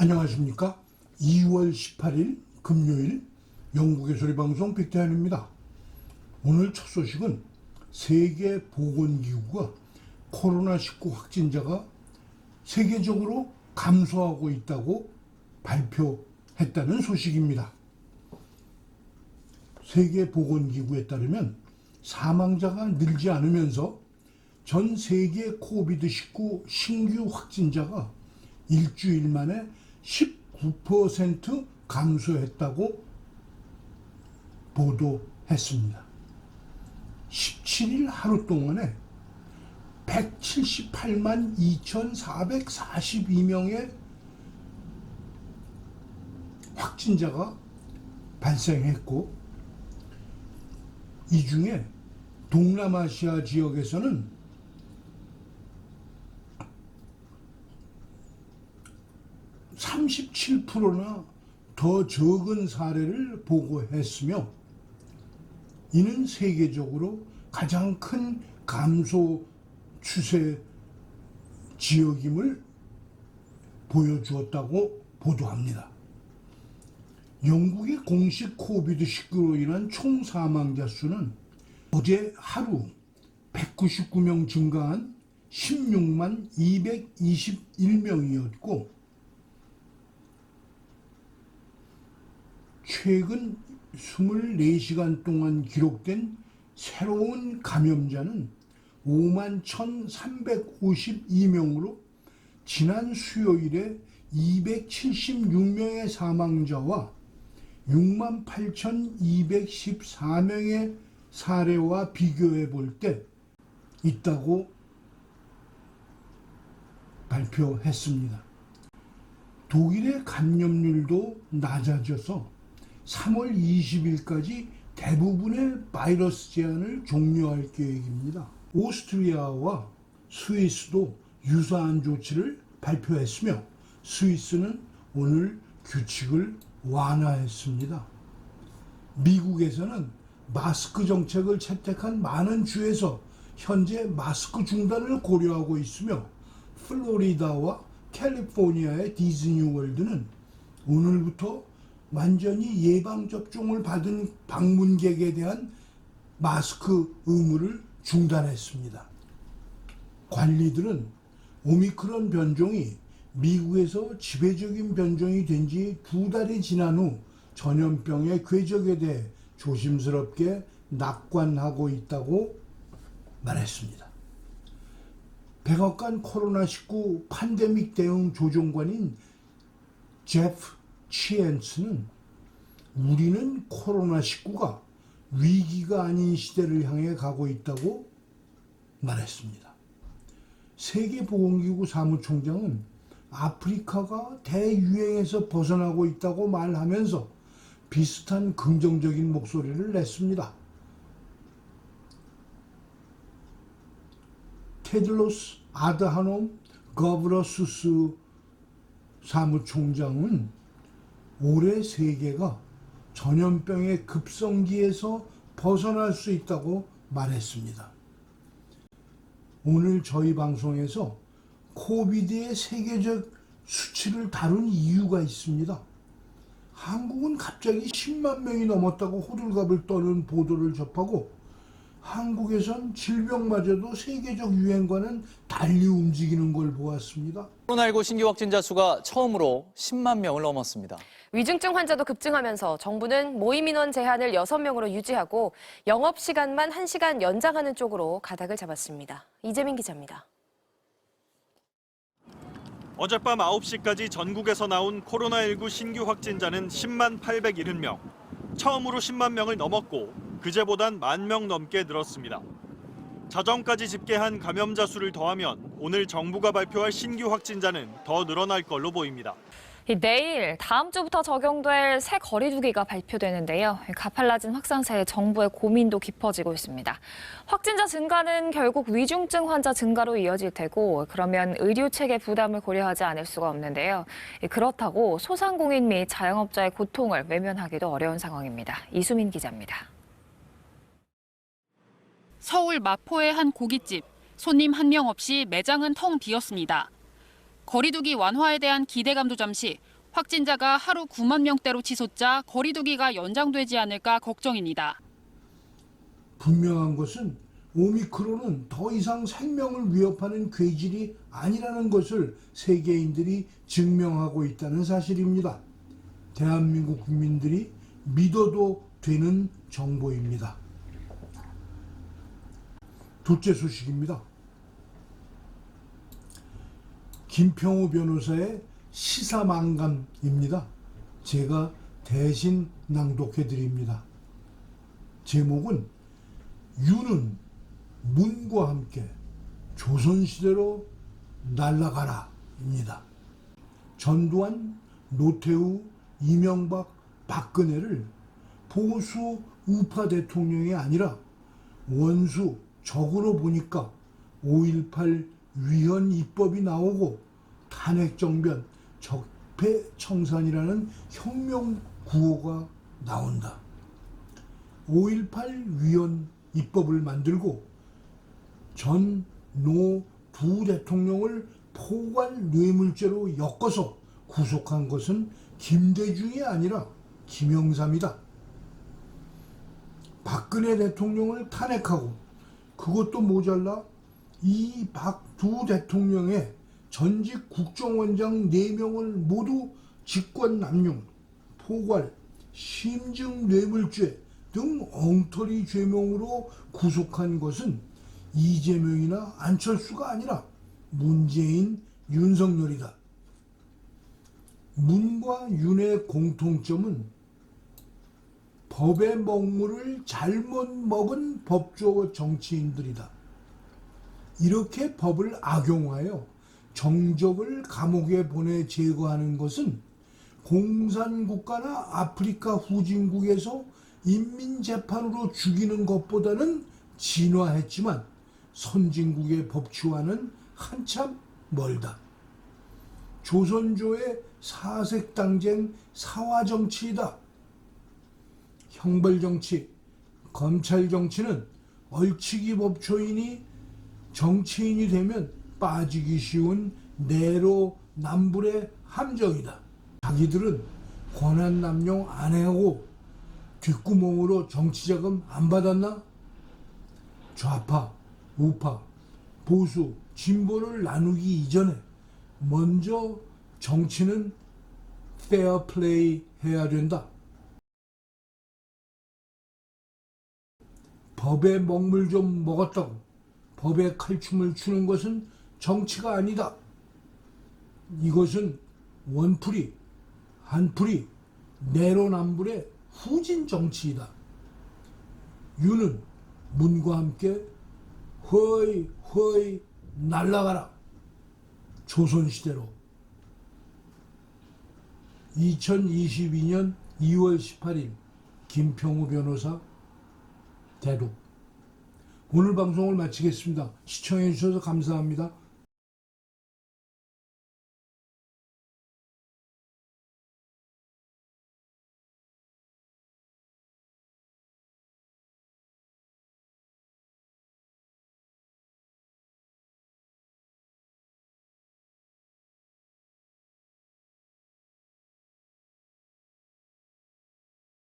안녕하십니까. 2월 18일 금요일 영국의 소리방송 빅데이입니다. 오늘 첫 소식은 세계보건기구가 코로나19 확진자가 세계적으로 감소하고 있다고 발표했다는 소식입니다. 세계보건기구에 따르면 사망자가 늘지 않으면서 전 세계 코비드19 신규 확진자가 일주일 만에 19% 감소했다고 보도했습니다. 17일 하루 동안에 178만 2,442명의 확진자가 발생했고, 이 중에 동남아시아 지역에서는 37%나 더 적은 사례를 보고했으며, 이는 세계적으로 가장 큰 감소 추세 지역임을 보여주었다고 보도합니다. 영국의 공식 코비드19로 인한 총 사망자 수는 어제 하루 199명 증가한 16만 221명이었고, 최근 24시간 동안 기록된 새로운 감염자는 5만 1,352명으로 지난 수요일에 276명의 사망자와 6만 8,214명의 사례와 비교해 볼 때 있다고 발표했습니다. 독일의 감염률도 낮아져서 3월 20일까지 대부분의 바이러스 제한을 종료할 계획입니다. 오스트리아와 스위스도 유사한 조치를 발표했으며, 스위스는 오늘 규칙을 완화했습니다. 미국에서는 마스크 정책을 채택한 많은 주에서 현재 마스크 중단을 고려하고 있으며, 플로리다와 캘리포니아의 디즈니월드는 오늘부터 완전히 예방접종을 받은 방문객에 대한 마스크 의무를 중단했습니다. 관리들은 오미크론 변종이 미국에서 지배적인 변종이 된 지 2달이 지난 후 전염병의 궤적에 대해 조심스럽게 낙관하고 있다고 말했습니다. 백악관 코로나19 팬데믹 대응 조정관인 제프 치엔스는 우리는 코로나19가 위기가 아닌 시대를 향해 가고 있다고 말했습니다. 세계보건기구 사무총장은 아프리카가 대유행에서 벗어나고 있다고 말하면서 비슷한 긍정적인 목소리를 냈습니다. 테드로스 아드하놈 거브러수스 사무총장은 올해 세계가 전염병의 급성기에서 벗어날 수 있다고 말했습니다. 오늘 저희 방송에서 코비드의 세계적 수치를 다룬 이유가 있습니다. 한국은 갑자기 10만 명이 넘었다고 호들갑을 떠는 보도를 접하고, 한국에선 질병마저도 세계적 유행과는 달리 움직이는 걸 보았습니다. 코로나19 신규 확진자 수가 처음으로 10만 명을 넘었습니다. 위중증 환자도 급증하면서 정부는 모임 인원 제한을 6명으로 유지하고 영업시간만 1시간 연장하는 쪽으로 가닥을 잡았습니다. 이재민 기자입니다. 어젯밤 9시까지 전국에서 나온 코로나19 신규 확진자는 10만 870명. 처음으로 10만 명을 넘었고 그제보단 1만 명 넘게 늘었습니다. 자정까지 집계한 감염자 수를 더하면 오늘 정부가 발표할 신규 확진자는 더 늘어날 걸로 보입니다. 내일 다음 주부터 적용될 새 거리두기가 발표되는데요. 가팔라진 확산세에 정부의 고민도 깊어지고 있습니다. 확진자 증가는 결국 위중증 환자 증가로 이어질 테고, 그러면 의료체계 부담을 고려하지 않을 수가 없는데요. 그렇다고 소상공인 및 자영업자의 고통을 외면하기도 어려운 상황입니다. 이수민 기자입니다. 서울 마포의 한 고깃집. 손님 한 명 없이 매장은 텅 비었습니다. 거리두기 완화에 대한 기대감도 잠시, 확진자가 하루 9만 명대로 치솟자 거리두기가 연장되지 않을까 걱정입니다. 분명한 것은 오미크론은 더 이상 생명을 위협하는 괴질이 아니라는 것을 세계인들이 증명하고 있다는 사실입니다. 대한민국 국민들이 믿어도 되는 정보입니다. 둘째 소식입니다. 김평우 변호사의 시사망감입니다. 제가 대신 낭독해 드립니다. 제목은 유는 문과 함께 조선시대로 날아가라입니다. 전두환, 노태우, 이명박, 박근혜를 보수 우파 대통령이 아니라 원수, 적으로 보니까 5.18 위헌 입법이 나오고 탄핵정변, 적폐청산이라는 혁명 구호가 나온다. 5.18 위헌 입법을 만들고 전, 노 두 대통령을 포괄 뇌물죄로 엮어서 구속한 것은 김대중이 아니라 김영삼이다. 박근혜 대통령을 탄핵하고 그것도 모자라 이 박 두 대통령의 전직 국정원장 4명을 모두 직권남용, 포괄, 심증 뇌물죄 등 엉터리 죄명으로 구속한 것은 이재명이나 안철수가 아니라 문재인, 윤석열이다. 문과 윤의 공통점은 법의 먹물을 잘못 먹은 법조 정치인들이다. 이렇게 법을 악용하여 정적을 감옥에 보내 제거하는 것은 공산국가나 아프리카 후진국에서 인민재판으로 죽이는 것보다는 진화했지만 선진국의 법치와는 한참 멀다. 조선조의 사색당쟁 사화정치이다. 형벌정치, 검찰정치는 얼치기 법초인이 정치인이 되면 빠지기 쉬운 내로남불의 함정이다. 자기들은 권한 남용 안 하고 뒷구멍으로 정치자금 안 받았나? 좌파, 우파, 보수, 진보를 나누기 이전에 먼저 정치는 페어플레이 해야 된다. 법의 먹물 좀 먹었다고 법에 칼춤을 추는 것은 정치가 아니다. 이것은 원풀이, 한풀이, 내로남불의 후진 정치이다. 유는 문과 함께 허이 허이 날아가라. 조선시대로. 2022년 2월 18일 김평우 변호사 대독. 오늘 방송을 마치겠습니다. 시청해 주셔서 감사합니다.